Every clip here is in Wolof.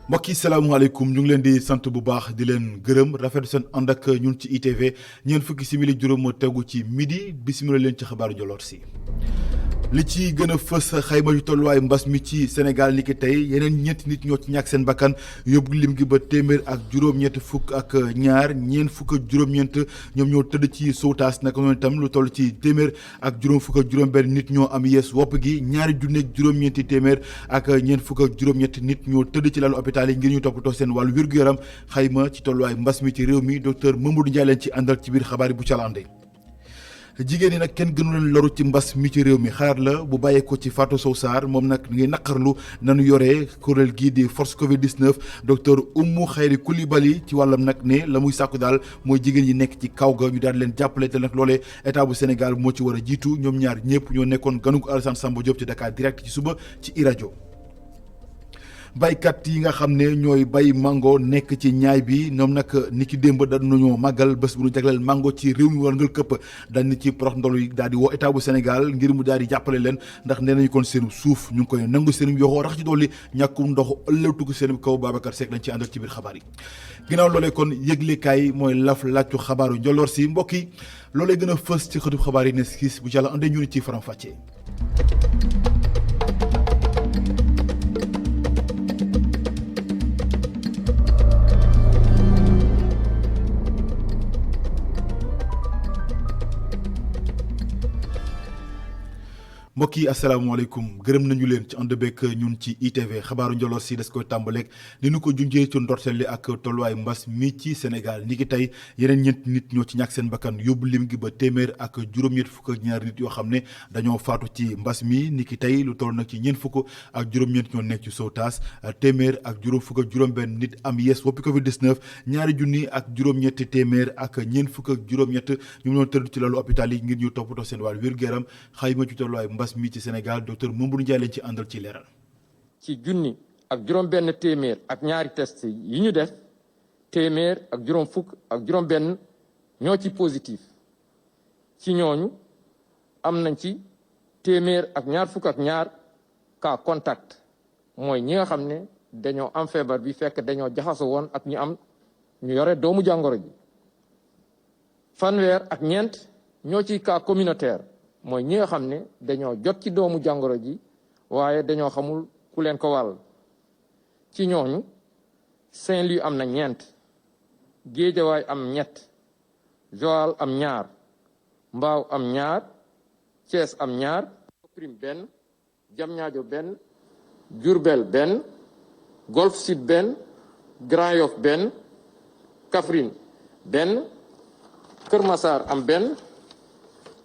mbokk yi salaamaaleykum ñu ngi leen di sant bu baax di leen gërëm rafetlu seen ànd ak ñun ci ITV ñeent fukki simili juróom tegu ci midi bisimila leen ci xabaaru Njoloor si. li ci gën a fës xayma yu tolluwaay mbas mi ci Sénégal ni ki tey yeneen ñeenti nit ñoo ci ñàkk seen bakkan yóbbu lim gi ba téeméer ak juróom-ñett fukk ak ñaar ñeent fukk ak juróom-ñeent ñoom ñoo tëdd ci sowtaas naka noonu itam lu toll ci téeméer ak juróom fukk ak juróom-benn nit ñoo am yees wopp gi ñaari junne ak juróom-ñeenti téeméer ak ñeent fukk ak juróom-ñett nit ñoo tëdd ci lalu hôpital yi ngir ñu toppatoo seen wàllu wér-gu-yaram xayma ci tolluwaay mbas mi ci réew mi docteur Mamadou Ndiaye leen ci àndal ci biir xabaar yi bu calande jigéen ñi nag kenn gënu leen loru ci mbas mi ci réew mi xalaat la bu bàyyeekoo ci Fatou Sow Sarr moom nag ngay naqarlu nanu yoree kuréel gii di force Covid 19 docteur Oumou Khayri Coulibaly ci wàllam nag ne la muy sàkku daal mooy jigéen ñi nekk ci kaw ga ñu daal leen jàppale te nag loolee état bu Sénégal moo ci war a jiitu ñoom ñaar ñëpp ñoo nekkoon ganug Alassane Samba Diop ci Dakar Direct ci suba ci iRadio. baykat yi nga xam ne ñooy bay mango nekk ci ñaay bi ñoom nag ni ki démb dañ nañoo màggal bés bu ñu jagleel mango ci réew mi war ngal këpp dañ ni ci porox ndol yi daal di woo état bu Sénégal ngir mu daal di jàppale leen ndax nee nañu kon seen suuf ñu ngi koy nangu seen yoxoo rax ci dolli ñàkkum ndox ëllëgtu seen kaw Babacar Seck lañ ci àndal ci biir xabaar yi ginnaaw loolee kon yëglekaay mooy laf laajtu xabaaru Njoloor si mbokk yi loolee gën a fës ci xëtub xabaar yi ne skis bu jàll andee ñu ni ci faram fàccee. mbokk yi asalaamaaleykum gërëm nañu leen ci ànd beeg ñun ci ITV xabaaru Njoloor si des koy tàmbaleeg ni ñu ko junjee ci ndorteel li ak tolluwaay mbas mi ci Sénégal ni ki tey yeneen ñeent nit ñoo ci ñàkk seen bakkan yóbbu lim gi ba téeméer ak juróom-ñett fukk ak ñaar nit yoo xam ne dañoo faatu ci mbas mi ni ki tey lu toll nag ci ñeent fukk ak juróom-ñeent ñoo nekk ci sowtaas téeméer ak juróom fukk ak juróom-benn nit am yees woppi Covid 19 ñaari junni ak juróom-ñetti téeméer ak ñeent fukk ak juróom-ñett ñu ñoo tëdd ci lalu hôpital yi ngir ñu toppatoo seen wàllu wér-gu-yaram xayma ci tolluwaay mbas mi ci Sénégal docteur Mamadou Ndiaye lañ ci àndal ci leeral. ci junni ak juróom-benn téeméer ak ñaari test yi ñu def téeméer ak juróom fukk ak juróom-benn ñoo ci positif ci ñooñu am nañ ci téeméer ak ñaar fukk ak ñaar cas contact mooy ñi nga xam ne dañoo am feebar bi fekk dañoo jaxasoo woon ak ñu yore doomu jàngoro ji fanweer ak ñeent ñoo ci cas communautaire. mooy ñi nga xam ne dañoo jot ci doomu jàngoro ji waaye dañoo xamul ku leen ko wàll ci ñooñu Saint-Louis am na ñeent Géejawaay am ñett Joal am ñaar Mbaaw am ñaar Thiès am ñaar Prim benn Diamniadio benn Diourbel benn Golf Sud benn Grand Yoff benn Kaffrine benn Kër Massar am benn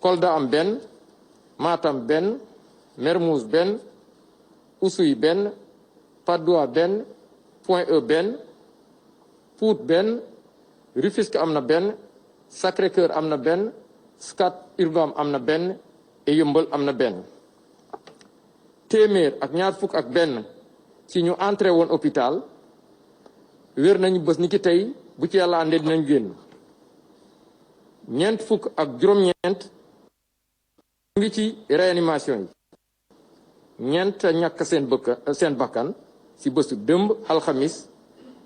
Kolda am benn Matam benn Mermoz benn Oussouye benn Patte d'Oie benn Point E benn Pout benn Rufisque am na benn Sacré-Cœur am na benn Scat Urbam am na benn et Yeumbeul am na benn téeméer ak ñaar fukk ak benn ci ñu entré woon hôpital wér nañu bés ni ki tey bu ci yàlla àndee dinañ génn ñeent fukk ak juróom-ñeent ngi ci réanimation yi ñeent ñàkk seen bakkan ci bésu dëmb alxamis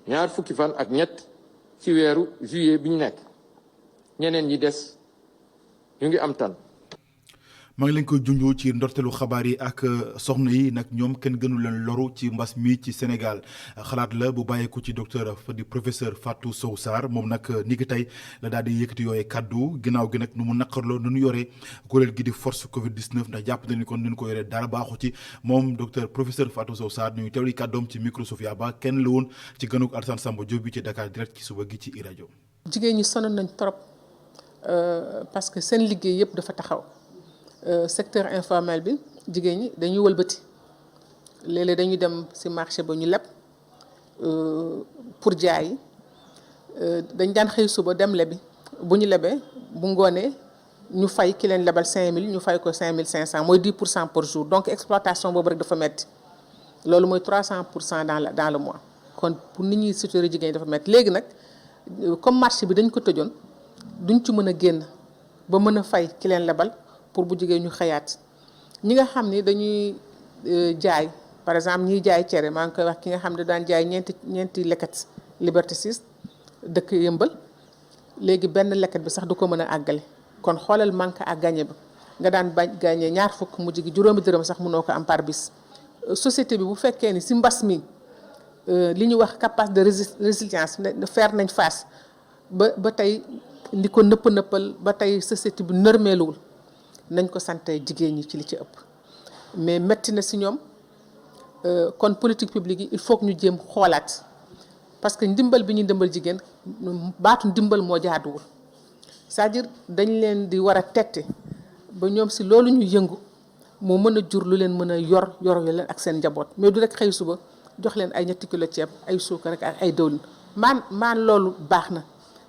ñaar fukki fan ak ñett ci weeru juillet bi ñu nekk ñeneen ñi des ñu ngi am tan maa ngi leen koy junjoo ci ndorteelu xabaar yi ak soxna yi nag ñoom kenn gënu leen loru ci mbas mi ci Sénégal xalaat la bu bàyyeeku ci docteur di professeur Fatou Sow Sarr moom nag ni ki tey la daal di yëkkati yooyee kaddu ginnaaw gi nag nu mu naqarloo nu ñu yoree kuréel gi di force Covid 19 ndax jàpp nañu kon ni ñu ko yoree dara baaxu ci moom docteur professeur Fatou Sow Sarr ñu teewli kàddoom ci micro Sofia Ba kenn la woon ci gënug Alassane Samba Diop bi ci Dakar Direct ci suba gi ci iRadio. jigéen ñi sonn nañ trop parce que seen liggéey yëpp dafa taxaw. Secteur informel bi jigéen ñi dañuy wëlbati léeg-léeg dañuy dem ci marché ba ñu leb pour jaay dañ daan xëy suba dem lebi bu ñu lebee bu ngoonee ñu fay ki leen lebal 5000 ñu fay ko 5500 mooy 10% par jour donc exploitation boobu rek dafa metti loolu mooy 300% dans le mois kon pour nit ñi soutenir jigéen ñi dafa métti léegi nag comme marché bi dañ ko tëjoon duñ ci mën a génn ba mën a fay ki leen lebal pour bu jigéen ñu xëyaat ñi nga xam ni dañuy jaay par exemple ñiy jaay cere maa ngi koy wax ki nga xam ne daan jaay ñeenti leket Liberté 6 dëkk Yëmbal léegi benn leket bi sax du ko mën a àggale kon xoolal manque à gagner bi nga daan bañ gagner ñaar fukk mujj gi juróomi dërëm sax mënoo ko am par bis. société bi bu fekkee ni si mbas mi li ñuy wax capacité de résilience faire nañ face ba tey ndi ko nëppal ba tey société bi nërmeeluwul nañ ko sante jigéen ñi ci li ci ëpp mais metti na si ñoom kon politique publique yi il faut que ñu jéem xoolaat parce que ndimbal bi ñuy ndimbal jigéen baatu ndimbal moo jaaduwul c'est-à-dire dañ leen di war a tette ba ñoom si loolu ñu yëngu moo mën a jur lu leen mën a yor leen ak seen njaboot mais du rek xëy suba jox leen ay 2 kilo ceeb ay suukar rek ak ay dawlin maan loolu baax na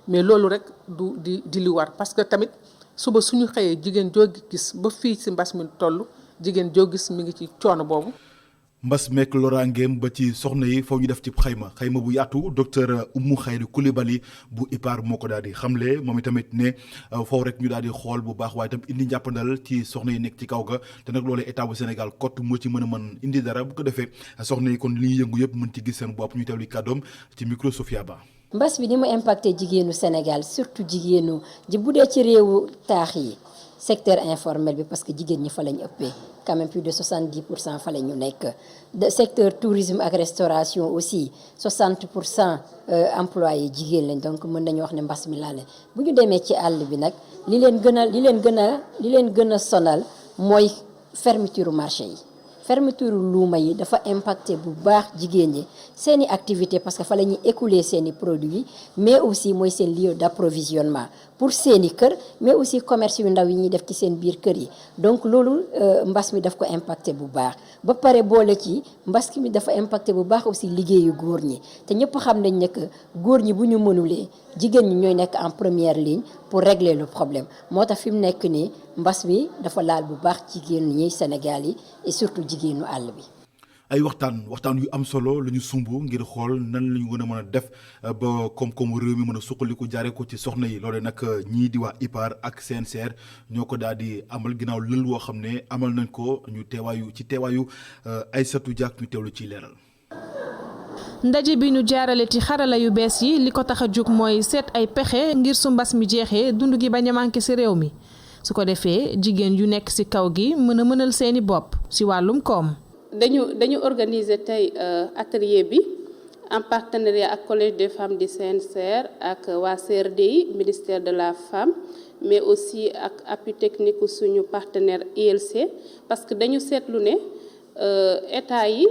mais loolu rek du di li war parce que tamit suba suñu xëyee jigéen joo gis ba fii si mbas mi toll jigéen joo gis mi ngi ci coono boobu. mbas meek loraangeem ba ci soxna yi foo ñu def ci xayma bu yaatu docteur Oumou Khayri Coulibaly bu IPAR moo ko daal di xamle moom itamit ne foofu rek ñu daal di xool bu baax waaye itam indi njàppandal ci soxna yi nekk ci kaw ga te nag loolu état bu Sénégal kott moo ci mën indi dara bu ko defee soxna yi kon li ñuy yëngu yëpp mën ci gis seen bopp ñu teewlu kàddoom ci micro Sofia Ba. mbas bi ni mu impacté jigéenu Sénégal surtout jigéenu bu dee ci réewu taax yi secteur informel bi parce que jigéen ñi fa lañ ëppee quand même plus de 70% fa la ñu nekk secteur tourisme ak restauration aussi 60% employés jigéen lañ donc mën nañu wax ne mbas mi laa ne bu ñu demee ci àll bi nag li leen gën a sonal mooy fermeture marché yi fermeture luuma yi dafa impacté bu baax jigéen ñi seeni activité parce que fa la ñuy écouler seeni produits mais aussi mooy seen lieu d'approvisionnement pour seeni kër mais aussi commerce yu ndaw yi ñuy def ci seen biir kër yi donc loolu mbas mi daf ko impacté bu baax ba pare boole ci mbas mi dafa impacté bu baax aussi liggéeyu góor ñi te ñëpp xam nañ ne que góor ñi bu ñu mënulee jigéen ñi ñooy nekk en première ligne pour régler le problème moo tax fi mu nekk nii mbas mi dafa laal bu baax jigéen ñi Sénégal yi et surtout jigéenu àll bi. ay waxtaan yu am solo la ñu sumb ngir xool nan la ñu gën a mën a def ba koom-koomu réew mi mën a suqaliku jaaree ko ci soxna yi loole nag ñii di waa IPAR ak CNCR ñoo ko daal di amal ginnaaw lël woo xam ne amal nañ ko ñu teewaayu Aïssatou Diack ñu teewlu ci leeral. ndaje bi ñu jaarale ci xarala yu bees yi li ko tax a jóg mooy seet ay pexe ngir su mbas mi jeexee dund gi bañ a manqué ci réew mi su ko defee jigéen yu nekk ci kaw gi mën a mënal seeni bopp ci wàllum koom. dañu organiser tey atelier bi en partenariat ak collège des femmes du CNCR ak waa CRDI ministère de la femme mais aussi ak appui technique suñu partenaire ILC parce que dañu seetlu ne état yi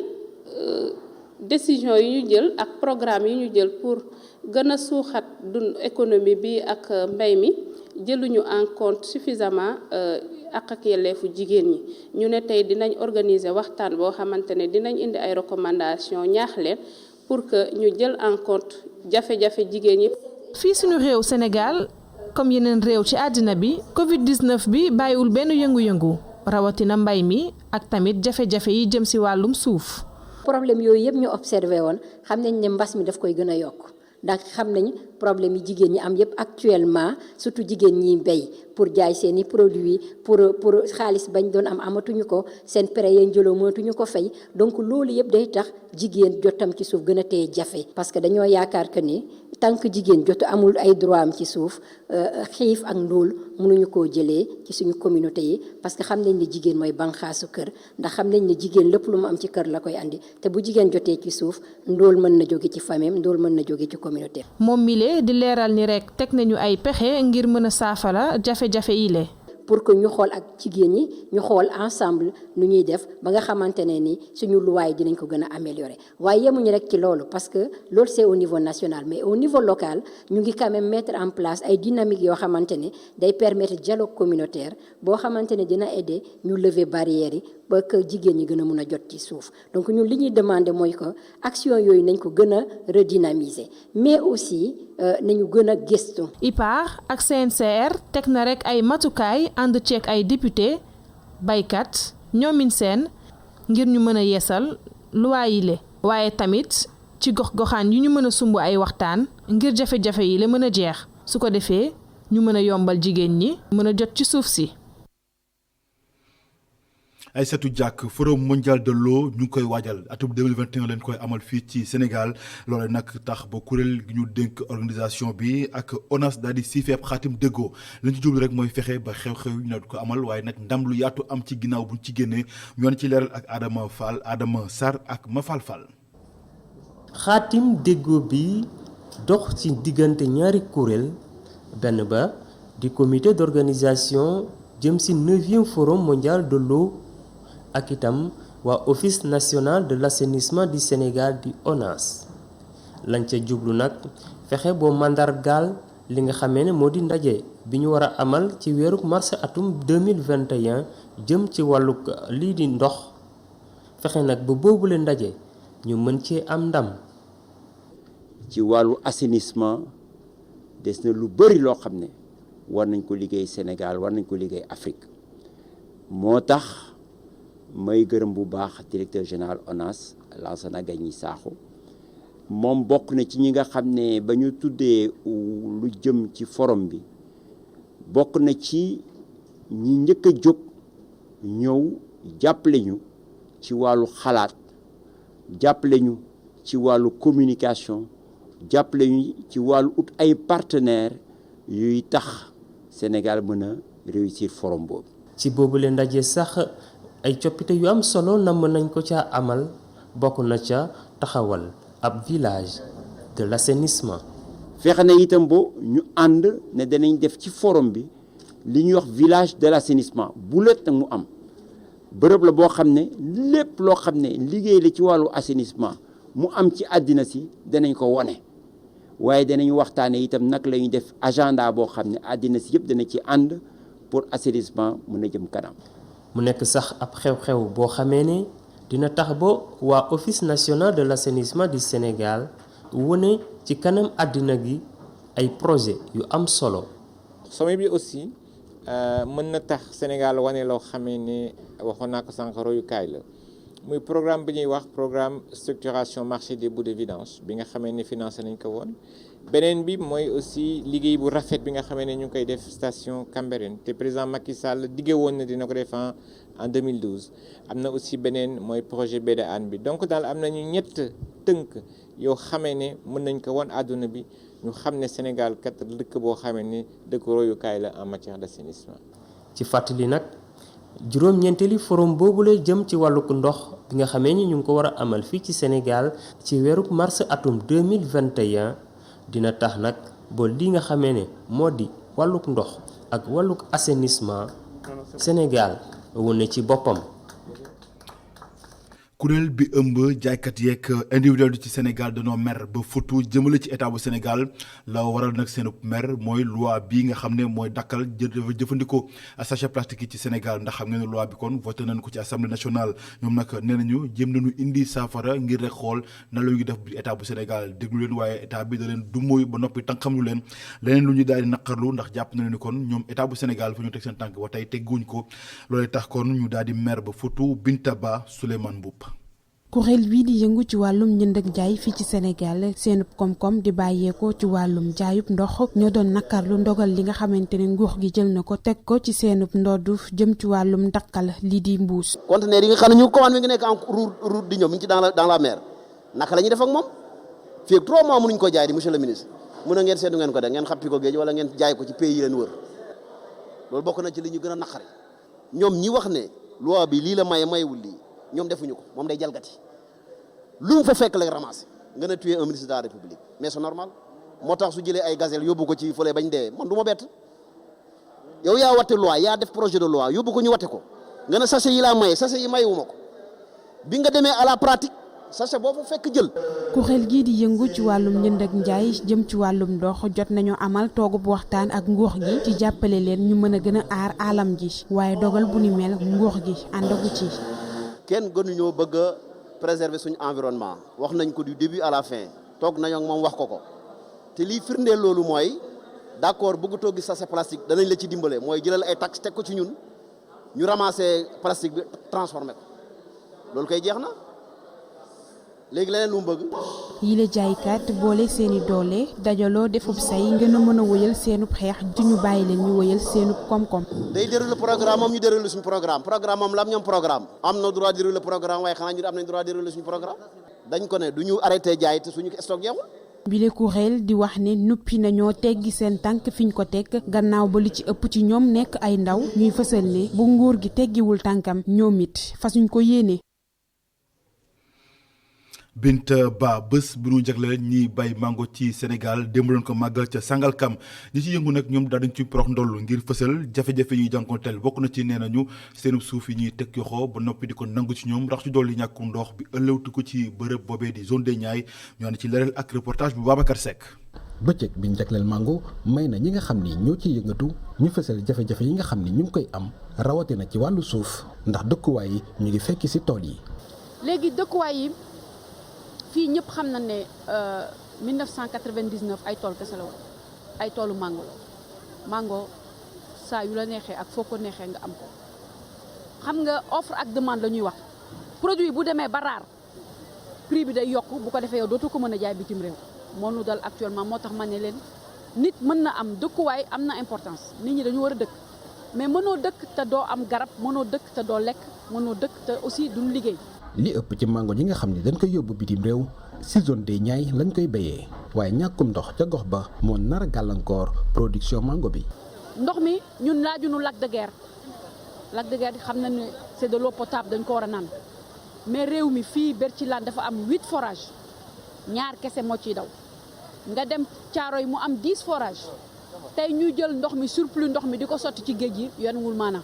décision yi ñu jël ak programme yi ñu jël pour gën a suuxat dund économie bi ak mbay mi jëluñu en compte suffisamment ak yelleefu jigéen ñi ñu ne tey dinañ organiser waxtaan boo xamante ne dinañ indi ay recommandations ñaax leen pour que ñu jël en compte jafe-jafe jigéen ñi. fii suñu réew Sénégal comme yeneen réew ci àddina bi Covid-19 bi bàyyiwul benn yëngu-yëngu rawatina mbay mi ak tamit jafe-jafe yi jëm ci wàllum suuf. problème yooyu yëpp ñu observé woon xam nañ ne mbas mi daf koy gën a yokk ndax xam nañ problème yi jigéen ñi am yëpp actuellement surtout jigéen ñi mbéy pour jaay seeni produits pour xaalis bañ doon am amatuñu ko seen prêt yeen jëloo mënatuñu ko fay donc loolu yëpp day tax jigéen jotam ci suuf gën a téye jafe parce que dañoo yaakaar que ni tant que jigéen jot amul ay droit am ci suuf xiif ak ndóol mënuñu koo jëlee ci suñu communauté yi parce que xam nañ ne jigéen mooy banqaasu kër ndax xam nañ ne jigéen lépp lu mu am ci kër la koy andi te bu jigéen jotee ci suuf ndóol mën na jóge ci famille ndóol mën na jóge ci communauté. moom mile di leeral ni rek teg nañu ay pexe ngir mën a saafara jafe-jafe yi le pour que ñu xool ak jigéen ñi ñu xool ensemble nu ñuy def ba nga xamante ne ni suñu luwaay dinañ ko gën a améliorer waaye yemuñu rek ci loolu parce que loolu c'est au niveau national mais au niveau local ñu ngi quand même mettre en place ay dynamiques yoo xamante ne day permettre dialogue communautaire boo xamante ne dina aider ñu lever barrières yi ba que jigéen ñi gën a mun a jot ci suuf donc ñun li ñuy demander mooy que action yooyu nañ ko gën a redynamiser mais aussi nañu gën a gëstu. IPAR ak CNCR teg na rek ay matukaay ànd ceeg ay député baykat ñoomin seen ngir ñu mën a yeesal loi yi le waaye tamit ci gox-goxaan yu ñu mën a sumb ay waxtaan ngir jafe-jafe yi la mën a jeex su ko defee ñu mën a yombal jigéen ñi mën a jot ci suuf si. Aïssatou Diack forum mondial de l'eau ñu ngi koy waajal atum 2021 leen koy amal fii ci Sénégal loole nag tax ba kuréel gi ñu dénk organisation bi ak ONAS daal di siifeeb xaatim déggoo lañ ci jublu rek mooy fexe ba xew-xew ñu ne ko amal waaye nag ndam lu yaatu am ci ginnaaw buñ ci génnee ñoo ci leeral ak Adama Sarr ak Mafal Fall. xaatim déggoo bi dox ci diggante ñaari kuréel benn ba di comité d'organisation jëm ci 9e forum mondial de l'eau ak itam waa office national de l'assainissement du Sénégal di ONAS lañ ca jublu nag fexe boo màndargaal li nga xamee ne moo di ndaje bi ñu war a amal ci weeru mars atum 2021 jëm ci wàllu lii di ndox fexe nag ba boobule ndaje ñu mën cee am ndam. ci wàllu assainissement des na lu bari loo xam ne war nañ ko liggéey Sénégal war nañ ko liggéey Afrique moo tax may gërëm bu baax directeur général ONAS Lansana Gagny Sakho moom bokk na ci ñi nga xam ne ba ñu tuddee lu jëm ci forum bi bokk na ci ñi njëkk a jóg ñëw jàppale ñu ci wàllu xalaat jàppale ñu ci wàllu communication jàppale ñu ci wàllu ut ay partenaires yuy tax Sénégal mën a réussir forum boobu. ci boobu leen ndaje sax ay coppite yu am solo namm nañ ko ca amal bokk na ca taxawal ab village de l'assainissement. fexe na itam bo ñu ànd ne danañ def ci forum bi li ñuy wax village de l'assainissement bu let nag mu am bërëb la boo xam ne lépp loo xam ne liggéey la ci wàllu assainissement mu am ci àddina si danañ ko wone waaye danañ waxtaane itam nag la ñuy def agenda boo xam ne àddina si yëpp dana ci ànd pour assainissement mën a jëm kanam. mu nekk sax ab xew-xew boo xamee ne dina tax ba waa office national de l'assainissement du Sénégal wone ci kanam àddina gi ay projet yu am solo. sommet bi aussi mën na tax Sénégal wane loo xamee ne waxoon naa ko sànq royukaay la muy programme bi ñuy wax programme structuration marché des boues de vidange bi nga xamee ne financé nañ ko woon. beneen bi mooy aussi liggéey bu rafet bi nga xamee ne ñu ngi koy def station Cambérène te président Macky Sall diggé woon na dina ko def en 2012 am na aussi beneen mooy projet BDAN bi donc daal am nañu ñett tënk yoo xamee ne mën nañ ko won àdduna bi ñu xam ne Sénégal kat dëkk boo xamee ne dëkk royukaay la en matière d'assainissement. ci fàttali nag juróom-ñeenteeli forum boobu la jëm ci wàllug ndox bi nga xamee ni ñu ngi ko war a amal fii ci Sénégal ci weeru mars atum 2021 dina tax nag ba li nga xamee ne moo di wàllug ndox ak wàllug assainissement Sénégal wane ci boppam. kuréel bi ëmb jaaykat yeeg individuel ci Sénégal dañoo mer ba futu jëmale ci état bu Sénégal la waral nag seen mer mooy loi bi nga xam ne mooy dakkal jëfandikoo sachet plastique yi ci Sénégal ndax xam ngeen ne loi bi kon voté nañ ko ci assemblée nationale ñoom nag nee nañu jéem nañu indi saafara ngir rek xool na la ñuy def état bu Sénégal déglu leen waaye état bi da leen du mooy ba noppi tànkam lu leen leneen lu ñu daal di naqarlu ndax jàpp na leen ni kon ñoom état bu Sénégal fu ñu teg seen tànk ba tey tegguñ ko loolee tax kon ñu daal di mer ba futu Binta Ba Souleymane Mboup. kuréel bii di yëngu ci wàllum njënd ak jaay fii ci Sénégal seenub koom-koom di bàyyeekoo ci wàllum jaayub ndox ñoo doon nakarlu ndogal li nga xamante ne nguur gi jël na ko teg ko ci seenub ndoddu jëm ci wàllum dakkal lii di mbuus. conteneur yi nga xam ne ñu commande mi ngi nekk en route di ñëw mi ngi ci dans la mer naka la ñuy def ak moom fii ak 3 mois mënuñ ko jaay di monsieur le ministre mun na ngeen seetu ngeen ko def ngeen xappi ko géej wala ngeen jaay ko ci pays yi leen wër loolu bokk na ci li ñu gën a naqari ñoom ñi wax ne loi bi lii la mayewul lii ñoom defuñu ko moom day jalgati lu mu fa fekk lay ramasser nga ne tuer un ministre de la République mais c'est normal moo tax su jëlee ay gazelle yóbbu ko ci fële bañ dee man du ma bett yow yaa watte loi yaa def projet de loi yóbbu ko ñu watte ko nga ne sachet yi laa maye sachet yi mayewuma ko bi nga demee à la pratique sachet boo fa fekk jël. kuréel gii di yëngu ci wàllum njënd ak njaay jëm ci wàllum ndox jot nañu amal toogub waxtaan ak nguur gi ci jàppale leen ñu mën a gën a aar alam ji waaye dogal bu ni mel nguur gi àndagu ci. kenn gënuñoo bëgg a préserver suñu environnement wax nañ ko du début à la fin toog nañoo ak moom wax ko te lii firndeel loolu mooy d'accord bëgg toog gis sachet plastique danañ la ci dimbale mooy jëlal ay taxes teg ko ci ñun ñu ramasser plastique bi transformer ko loolu koy jeex na léegi leneen lu mu bëgg. yile jaaykat boole seeni doole dajaloo defub say ngeen a mën a wëyal seenub xeex di ñu bàyyi leen ñu wëyal seenub koom-koom. day déroulé programme am ñu déroulé suñu programme am la am ñoom programme am na droit déroulé programme waaye xanaa ñu am nañ droit déroulé suñu programme dañ ko ne du ñu arrêté jaay te suñu stock jeexul. bile kuréel di wax ne nuppi nañoo teggi seen tànk fiñ ko teg gannaaw ba li ci ëpp ci ñoom nekk ay ndaw ñuy fësal ne bu nguur gi teggiwul tànkam ñoom it fasuñ ko yéene. Binta Ba bés bu ñu jagleel ñiy bay mango ci Sénégal démb leen ko màggal ca Sangalkam ñi ci yëngu nag ñoom daal dañ ci porox ndoll ngir fësal jafe-jafe yi jànkonteel bokk na ci nee nañu seenub suuf yi ñuy teg yoxoo ba noppi di ko nangu ci ñoom rax ci dolli ñàkku ndox bi ëllëwtu ko ci bërëb boobee di zone des Niayes ñu ànd ci leeral ak reportage bu Babacar Seck. bëccëg bi ñu jagleel mango may na ñi nga xam ni ñoo ciy yëngatu ñu fësal jafe-jafe yi nga xam ni ñu ngi koy am rawatina ci wàllu suuf ndax dëkkuwaay yi ñu ngi fekki ci tool yi. léegi dëkkuwaay yi fii ñëpp xam na ne 1999 ay tool kese la woon ay toolu mango la mango saa yu la neexee ak foo ko neexee nga am ko xam nga offre ak demande la ñuy wax produit bu demee ba raar prix bi day yokk bu ko defee yow dootoo ko mën a jaay bitim réew moo nu dal actuellement moo tax ma ne leen nit mën na am dëkkuwaay am na importance nit ñi dañu war a dëkk mais mënoo dëkk te doo am garab mënoo dëkk te doo lekk mënoo dëkk te aussi duñ liggéey. li ëpp ci mango yi nga xam ni dañ koy yóbbu bitim réew ci zone des Niayes lañ koy béyee waaye ñàkkum ndox ca gox ba moo nar a gàllankoor production mango bi. ndox mi ñun laajuñu lac de Guiers xam na ne c'est de l'eau potable dañ ko war a naan mais réew mi fii Berthilane dafa am 8 forages ñaar kese moo ciy daw nga dem Thiaroye mu am 10 forages tey ñuy jël ndox mi surplus ndox mi di ko sotti ci géej gi yoonwul maanaam.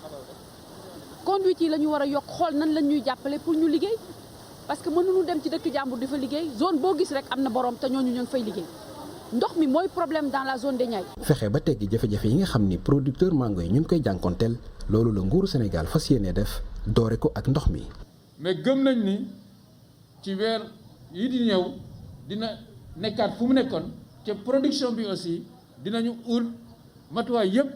conduite yi la ñu war a yokk xool nan lañ ñuy jàppale pour ñu liggéey parce que mënuñu dem ci dëkk jàmbur di fa liggéey zone boo gis rek am na borom te ñooñu ñu ngi fay liggéey ndox mi mooy problème dans la zone des Niayes. fexe ba teggi jafe-jafe yi nga xam ni producteur mango yi ñu ngi koy jànkonteel loolu la nguuru Sénégal fas yéene def doore ko ak ndox mi. mais gëm nañ ni ci weer yi di ñëw dina nekkaat fu mu nekkoon te production bi aussi dinañu ut matuwaay yëpp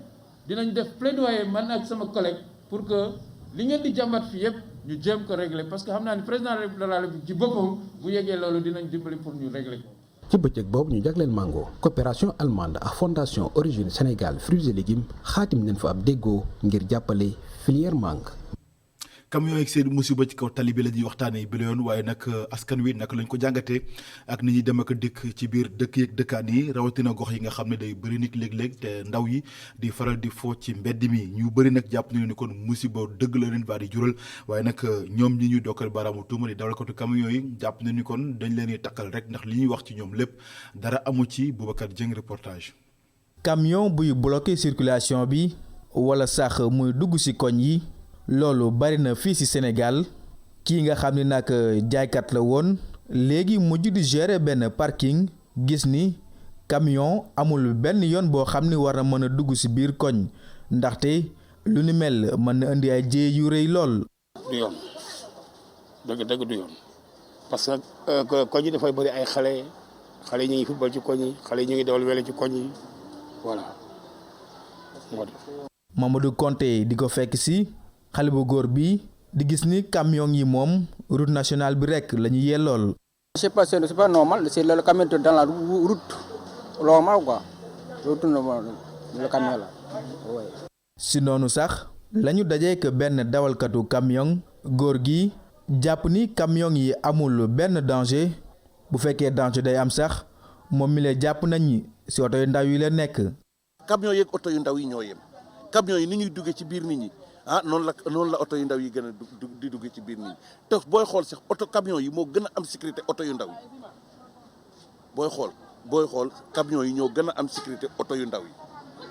dinañ def plaidoyer man ak sama collègue pour que. li ngeen di jàmbat fii yëpp ñu jéem ko régler parce que xam naa ni président de la République ci boppam bu yeggee loolu dinañ dimbali pour ñu régler ko. ci bëccëg boobu ñu jagleel mango coopération allemande ak fondation origine Sénégal fruits et légumes xaatim nañ fa ab déggoo ngir jàppale filière mangue. camion yeeg seen musiba ci kaw tali bi la ñuy waxtaanee bi la yoon waaye nag askan wi naka lañ ko jàngatee ak ni ñuy dem ak dikk ci biir dëkk yeeg dëkkaan yi rawatina gox yi nga xam ne day bëri nit léeg-léeg te ndaw yi di faral di foo ci mbedd mi ñu bëri nag jàpp nañu ni kon musiba dëgg la leen baa di jural waaye nag ñoom ñi ñuy dokkal baaraamu tuuma di dawalkatu camion yi jàpp nañu ni kon dañ leen di takkal rek ndax li ñuy wax ci ñoom lépp dara amu ci Boubacar Dieng reportage. camion buy bloqué circulation bi wala sax muy dugg ci koñ yi. loolu bari na fii ci Sénégal kii nga xam ni nag jaaykat la woon léegi mujj di gérer benn parking gis ni camion amul benn yoon boo xam ni war na mën a dugg ci biir koñ ndaxte lu ni mel mën na indi ay jéey yu rëy lool. du yoon dëgg du yoon parce que koñ yi dafay bari ay xale yi ñu ngi football ci koñ yi xale yi ñu ngi dawal wele ci koñ yi voilà. Mamadou Konté di ko fekk ci. xale bu góor bi di gis ni camion yi moom route nationale bi rek la ñu yellool. c'est pas normal c'est le camion dans la route normal quoi route normal le camion là. si noonu sax lañu dajeek benn dawalkatu camion góor gi jàpp ni camion yi amul benn danger bu fekkee danger day am sax moom mi la jàpp nañ si oto yu ndaw yi la nekk. camion yeeg oto yu ndaw yi ñoo yem camion yi ni ñuy duggee ci biir nit ñi. noonu la oto yu ndaw yi gën a di dugg ci biir nit ñi te booy xool sax oto camion yi moo gën a am sécurité oto yu ndaw yi booy xool camion yi ñoo gën a am sécurité oto yu ndaw yi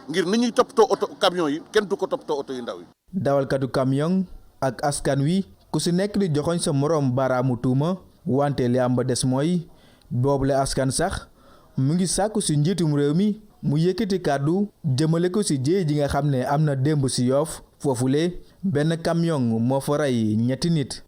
ngir ni ñuy toppatoo oto camion yi kenn du ko toppatoo oto yu ndaw yi. dawalkatu camion ak askan wi ku si nekk di joxoñ sa moroom baaraamu tuuma wante li am ba des mooy boobule askan sax mu ngi sàkku si njiitum réew mi mu yëkkati kàddu jëmale ko si jéey ji nga xam ne am na démb si Yoff foofule benn camion moo fa rey ñetti nit.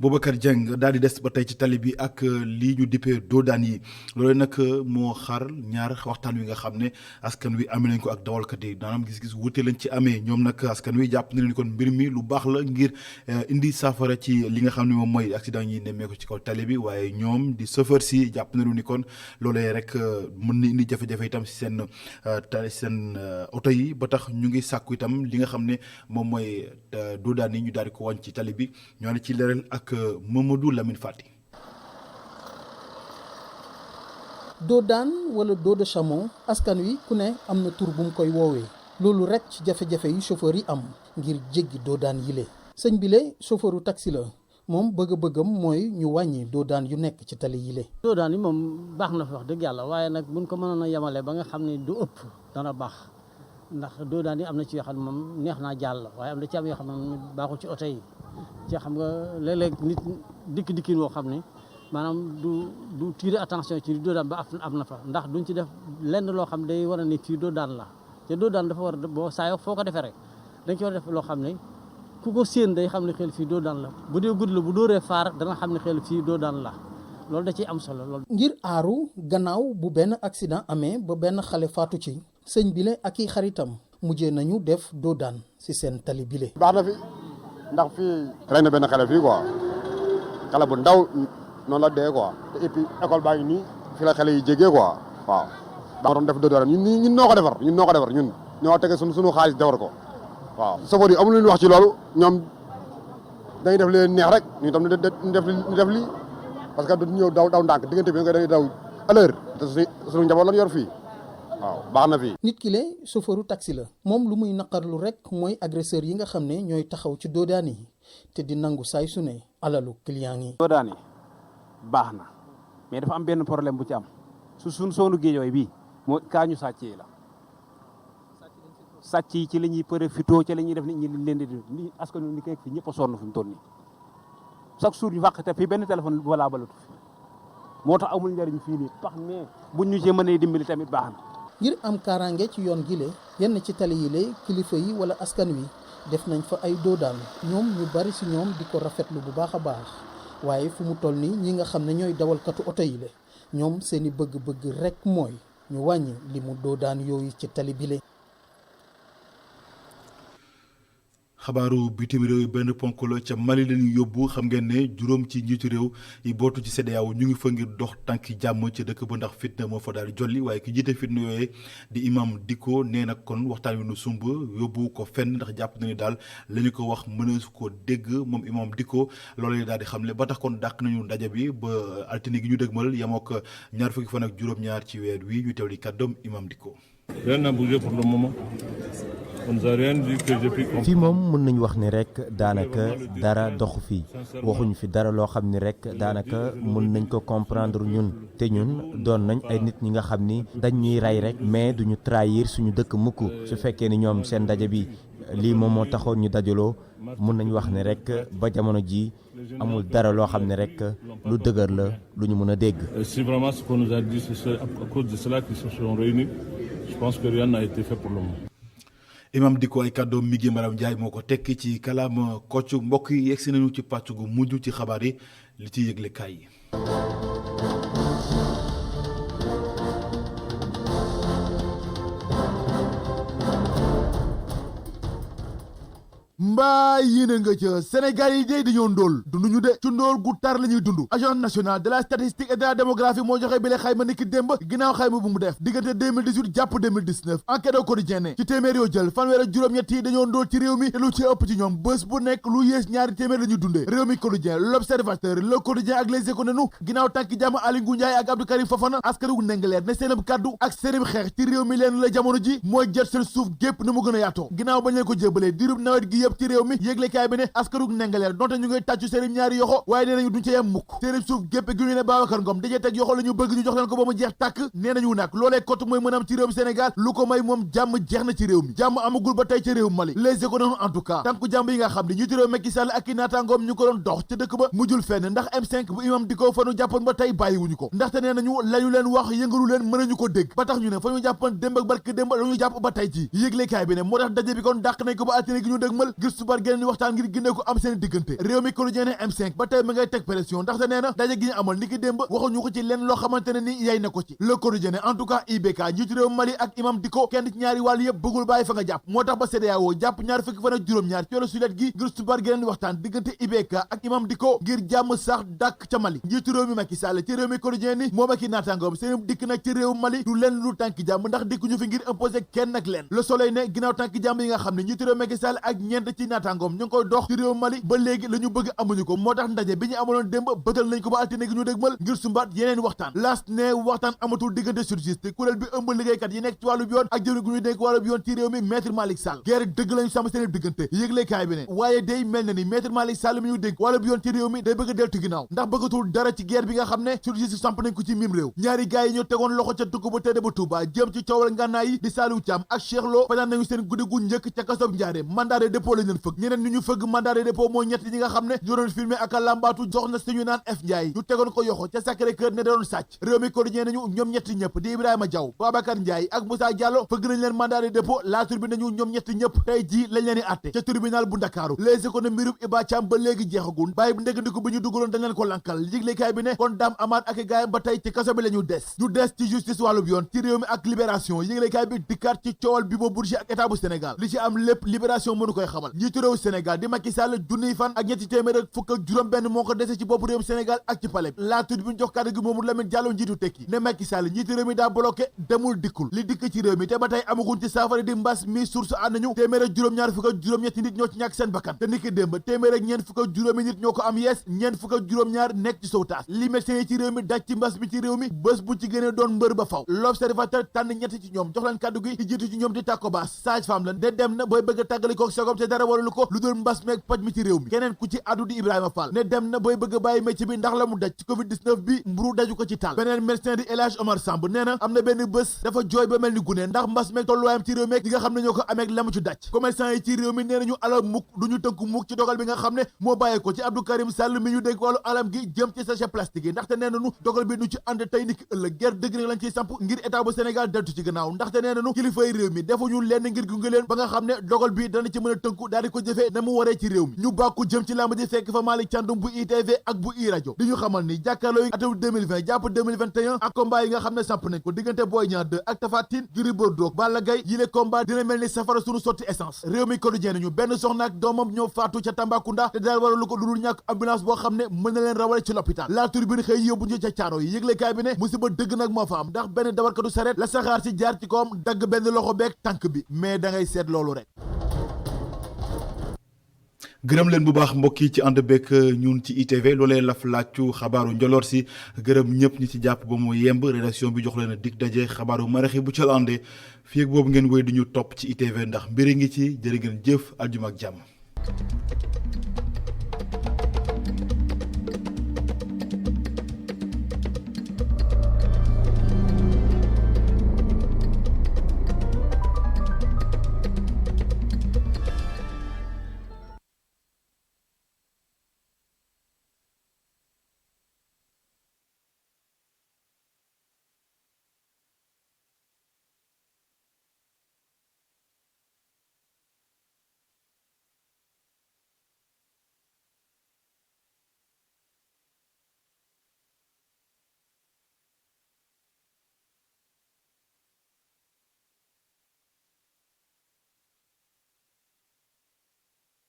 Boubacar Dieng daal di des ba tey ci tali bi ak lii ñu dippee doodaan yi loolu nag moo xaar ñaar waxtaan wi nga xam ne askan wi amee nañ ko ak dawalkat yi maanaam gis-gis wute lañ ci amee ñoom nag askan wi jàpp na leen kon mbir mi lu baax la ngir indi saafara ci li nga xam ne moom mooy accident yi nemmeeku ci kaw tali bi waaye ñoom di chauffeur si jàpp na ni kon loolee rek mën na indi jafe-jafe itam si seen oto yi ba tax ñu ngi sàkku itam li nga xam ne moom mooy doodaan yi ñu daal di ko wàññi ci tali bi ñoo ne ci leeral ak Mamadou Lamine Fati. doodaan wala dos de chameau askan wi ku ne am na tur bu mu koy woowee loolu rek ci jafe-jafe yi chauffeur yi am ngir jéggi doodaan yile sëñ bile chauffeuru taxi la moom bëgg-bëggam mooy ñu wàññi doodaan yu nekk ci tali yile. doodaan yi moom baax na fi wax dëgg yàlla waaye nag buñ ko mënoon a yemale ba nga xam ne du ëpp dana baax ndax doodaan yi am na ci yoo xam ne moom neex naa jàll waaye am na ci am yoo xam ne baaxul ci oto yi. ci xam nga léeg-léeg nit dikkin woo xam ne maanaam du tirer attention ci doodaan ba am na fa ndax duñ ci def lenn loo xam day war a ne fii doodaan la te doodaan dafa war a boo saa yoo foo ko defee rek dañ ci war a def loo xam ne ku ko séen day xam ne xel fii doodaan la bu dee gudd la bu dóoree faar dana xam ne xel fii doodaan la loolu da ciy am solo loolu. ngir aaru gannaaw bu benn accident amee ba benn xale faatu ci sëñ bile ak i xaritam mujjee nañu def doodaan ci seen tali bile. baax na fi. ndax fii rey na benn xale fii quoi xale bu ndaw noonu la dee quoi te et puis école baa ngi nii fii la xale yi jégee quoi waaw. daa doon def doodaan ñun ñoo ko defar ñun ñoo tege suñu xaalis defar ko waaw. sofër yi amul lu ñu wax ci loolu ñoom dañuy def leen neex rek ñu tam ñu def lii parce que du ñëw daw ndànk diggante bi nga dañuy daw à l'heure te suñu njaboot lañ yor fii waaw baax na fii. nit ki le chauffeuru taxi la moom lu muy naqarlu rek mooy agresseur yi nga xam ne ñooy taxaw ci doodaan yi te di nangu saay su ne alalu client yi. doodaan yi baax na mais dafa am benn problème bu ci am suñ soonu géejooy bii moo kaa ñu sàcc yi la sàcc yi ci la ñuy profité ci la ñuy def nit ñi leen di ni askan wi ni kay fi ñëpp a sonn fi mu toll nii chaque jour ñu fàq te fii benn téléphone balaa balatu fi moo tax amul njariñ fii nii tax mais buñ ñu cee mënee dimbali tamit baax na. ngir am kaaraange ci yoon gile yenn ci tali yile kilifa yi wala askan wi def nañ fa ay doodaan ñoom ñu bari si ñoom di ko rafetlu bu baax a baax waaye fu mu toll nii ñi nga xam ne ñooy dawalkatu oto yile ñoom seeni bëgg-bëgg rek mooy ñu wàññi li mu doodaan yooyu ci tali bile. xabaaru bitim réew yi benn ponk la ca Mali la ñuy yóbbu xam ngeen ne juróom ci njiitu réew yi bootu ci CEDEAO ñu ngi fa ngir dox tànki jàmm ci dëkk ba ndax fitna moo fa daal di jolli waaye ki jiite fitna yooyee di imam Dicko nee na kon waxtaan wi nu sumb yóbbu ko fenn ndax jàpp na ni daal la ñu ko wax mënees ko dégg moom imam Dicko loolu daal di xamle ba tax kon dàq nañu ndaje bi ba altine gi ñu dëgmal yemook ñaar fukki fan ak juróom-ñaar ci weer wi ñu teew di kàddoom imam Dicko. Rien n'a bougé pour le moment. On nous a rien dit que j'ai pu comprendre. fii moom mën nañu wax ni rek daanaka dara doxu fii waxuñu fi dara loo xam ni rek daanaka mën nañ ko comprendre ñun te ñun doon nañ ay nit ñi nga xam ni dañ ñuy rey rek mais duñu trahir suñu dëkk mukk su fekkee ni ñoom seen ndaje bi lii moom moo taxoon ñu dajaloo mën nañu wax ni rek ba jamono ji amul dara loo xam ne rek lu dëgër la lu ñu mën a dégg. Si vraiment ce qu'on nous a dit c'est à cause de cela qu'ils se sont réunis, je pense que rien n'a été fait pour le moment. imam Dicko ay kàddoom mi ngi Maram Ndiaye moo ko tekki ci kàllaama Kocc mbokk yi yegsi nañu ci pàcc gu mujj ci xabaar yi li ci yëgle kaay yi. mbaa yéene nga ca Sénégal yi day dañoo ndóol dunduñu de ci ndóol gu tar la ñuy dund agence nationale de la statistique et de la démographie moo joxe bi le xayma niki démb ginnaaw xayma bu mu def diggante 2018 jàpp 2019 enquête au quotidien ci téeméer yoo jël fanweer ak juróom-ñett yi dañoo ndóol ci réew mi te lu ci ëpp ci ñoom bés bu nekk lu yées ñaari téeméer la ñuy dundee réew mi quotidien l'observateur le quotidien ak les échos nenu ginnaaw tànki jàmm Aly Ngouille Ndiaye ak Abdou Karim Fofana askanu Ndingler ne seenam kaddu ak seenam xeex ci réew mi leen la jamono ji mooy jot seen suuf gépp na mu gën a yaatoo ginnaaw bañ leen ko jébalee diirub nawet gi yëpp ci réew mi yéglekaay bi ne askanug Ndingler donte ñu ngay tàccu seenam ñaari yoxo waaye nee nañu duñ ca yem mukk seenam suuf gépp gi ñu ne Babacar Ngom dajee teg yoxo la ñu bëgg ñu jox leen ko ba mu jeex tàkk nee nañu nag loolee kott mooy mën am ci réewum Sénégal lu ko may moom jàmm jeex na ci réew mi jàmm amagul ba tey ci réew Mali les économies en tout cas tànku jàmm yi nga xam ne ñu réew Macky Sall ak i naataangoom ñu ko doon dox ca dëkk ba mujjul fenn ndax M5 bu imam Dicko fa ñu jàppoon ba tey bàyyiwuñu ko ndaxte nee nañu lañu leen wax yëngalu leen mën nañu ko dégg ba tax ñu ne fa ñu jàppoon démb ak barke démb la ñu jàpp ba tey ci yéglekaay bi ne moo tax daje bi kon dàq nañ ko ba altine gi ñu dëgmal ngir ngir subar geneen waxtaan ngir génne ko am seen diggante. réew mi quotidien ne M5 ba tey ma ngay teg pression ndaxte nee na daje gi ñu amal niki démb waxuñu ko ci lenn loo xamante ne ni yay na ko ci. le quotidien ne en tout cas IBK njiitu réew Mali ak imam Dicko kenn ci ñaari wàll yëpp bëggul bàyyi fa nga jàpp moo tax ba CEDEAO jàpp ñaar fukki fan ak juróom-ñaar ci sulet gi ngir subar geneen waxtaan diggante IBK ak imam Dicko ngir jàmm sax dàkk ca Mali. njiitu réew mi Macky Sall ci réew mi quotidien ni moom ak i naataangoom seen dikk nag ci réew Mali du lenn lu tànki jàmm ndax dikk ñu fi ngir imposer kenn ak leen. le soleil ne ginnaaw tànki jàmm yi nga xam ne njiitu réew Macky Sall ak ñeent ci naataangoom ñu ngi koy dox ci réew Mali ba léegi la ñu bëgg amuñu ko moo tax ndaje bi ñu amaloon démb bëtal nañ ko ba altine gi ñu dégmal ngir sumbaat yeneen waxtaan laas ne waxtaan amatul diggante surgiste kuréel bi ëmb liggéeykat yi nekk ci wàllu yoon ak jëwriñ gu ñu dénk wàllu yoon ci réew mi maître Malick Sall guerre dëgg lañu sàmm seen diggante yëglekaay bi ne waaye day mel na ni maître Malick Sall mi ñu dénk wàllu yoon ci réew mi day bëgg a deltu ginnaaw ndax bëggatul dara ci guerre bi nga xam ne surgiste samp nañ ko ci mim réew ñaari gaay yi ñoo tegoon loxo ca dugg ba tëdd ba Touba jëm ci coowal ngànnaay yi di Saliou Thiam ak Cheikh Lo fanaan nañu seen guddi gu njëkk ca kasob Njaaréem mandat de dépôt lañ leen fëgg ñeneen ñu fëgg mandat de dépôt mooy ñett ñi nga xam ne ñoo doon filmé ak a lambaatu jox na suñu naan F Ndiaye ñu tegoon ko yoxo ca Sacré-Cœur ne doon sàcc réew mi quotidien nañu ñoom ñetti ñëpp di Ibrahima Diaw Babacar Ndiaye ak Moussa Diallo fëgg nañ leen mandat de dépôt la Tribune nañu ñoom ñetti ñëpp tey ji lañ leen di àtte ca tribunal bu Ndakaaru Les Échos ne mbirub Iba Thiam ba léegi jeexagul bàyyi bu ndéggandiku bi ñu dugaloon dañ leen ko lankal yëglekaay bi ne kon Dame Amar ak gaayam ba tey ci kaso bi la ñu des ci justice wàllub yoon ci réew mi ak libération yëglekaay bi dikkaat ci coowal bi bo Bourgi ak état bu Sénégal li ci am lépp libération mënu koy xamal njiitu réew Sénégal di Macky Sall junniy fan ak ñetti téeméer ak fukk ak juróom benn moo ko dese ci bopp réew Sénégal ak ci palais la Tribune jox kàddu gi Mamadou Lamine Diallo njiitu tekki ne Macky Sall njiitu réew mi daa bloqué demul dikkul li dikk ci réew mi te ba tey amaguñ ci saafara di mbas mi source ànd nañu téeméer ak juróom-ñaar fukk ak juróom-ñetti nit ñoo ci ñàkk seen bakkan te niki démb téeméer ak ñeent fukk ak juróomi nit ñoo ko am yees ñeent fukk ak juróom-ñaar nekk ci sowtaas li médecins yi ci réew mi daj ci mbas mi ci réew mi bés bu ci gënee doon mbër ba faw l'observateur tànn ñett ci ñoom jox leen kàddu gi ci jiitu ci ñoom di tàkko baas sage-femme lan de dem na booy bëgg a tàggalikook sagom te dara waralu ko lu dul mbas meeg paj mi ci réew mi keneen ku ci addu di Ibrahima Fall ne dem na booy bëgg a bàyyi métier bi ndax la mu daj ci covid-19 bi mburu daju ko ci taal beneen médecin di El Hadj Omar Samb nee na am na benn bés dafa jooy ba mel ni gune ndax mbas meeg tolluwaayam ci réew meeg li nga xam ne ñoo ko ameeg la mu ci daj commerçant yi ci réew mi nee nañu ala mukk duñu tënku mukk ci dogal bi nga xam ne moo bàyyee ko ci Abdou Karim Sall mi ñu dégg wàllu alam gi jëm ci sachet plastique yi ndaxte nee nañu dogal bi nu ci ànd tey niki ëllëg guerre dëgg rek lañ ciy samp ngir état bu Sénégal deltu ci gannaaw ndaxte nee nañu kilifay réew mi defuñu lenn ngir gunge leen ba nga xam ne dogal bi dana ci mën a tënku daal di ko jëfee na mu waree ci réew mi ñu bàkku jëm ci làmb ji fekk fa Malick Thiandoum bu ITV ak bu i rajo di ñu xamal ni jàkkaarloo yi atum 2020 jàpp 2021 ak combat yi nga xam ne samp nañ ko diggante Boy Niang 2 ak Tapha Tine Gris Bordeaux Balla Gaye yile combat dina mel ni safara suñu sotti essence réew mi quotidien nañu benn soxna ak doomam ñoo faatu ca Tambacounda te daal waralu ko lu dul ñàkk ambulance boo xam ne mën na leen rawale ci l'hôpital La Tribune xëy yóbbu ñu ca caaro yi yëglekaay bi ne musiba dëgg nag moo fa am ndax benn dawarkatu sareet la saxaar si jaar ci kawam dagg benn loxo beeg tànk bi mais da ngay seet loolu rek gërëm leen bu baax mbokk yi ci ànd bekk ñun ci ITV loolee laf laajcu xabaaru njoloor si gërëm ñëpp ñi ci jàpp ba mu yemb rédaction bi jox leen a dig daje xabaaru maraxi bu ca lande fii ak boobu ngeen wéy di ñu topp ci ITV ndax mbiri ngi ci jërë ngeen jëf aljuma ak jàmm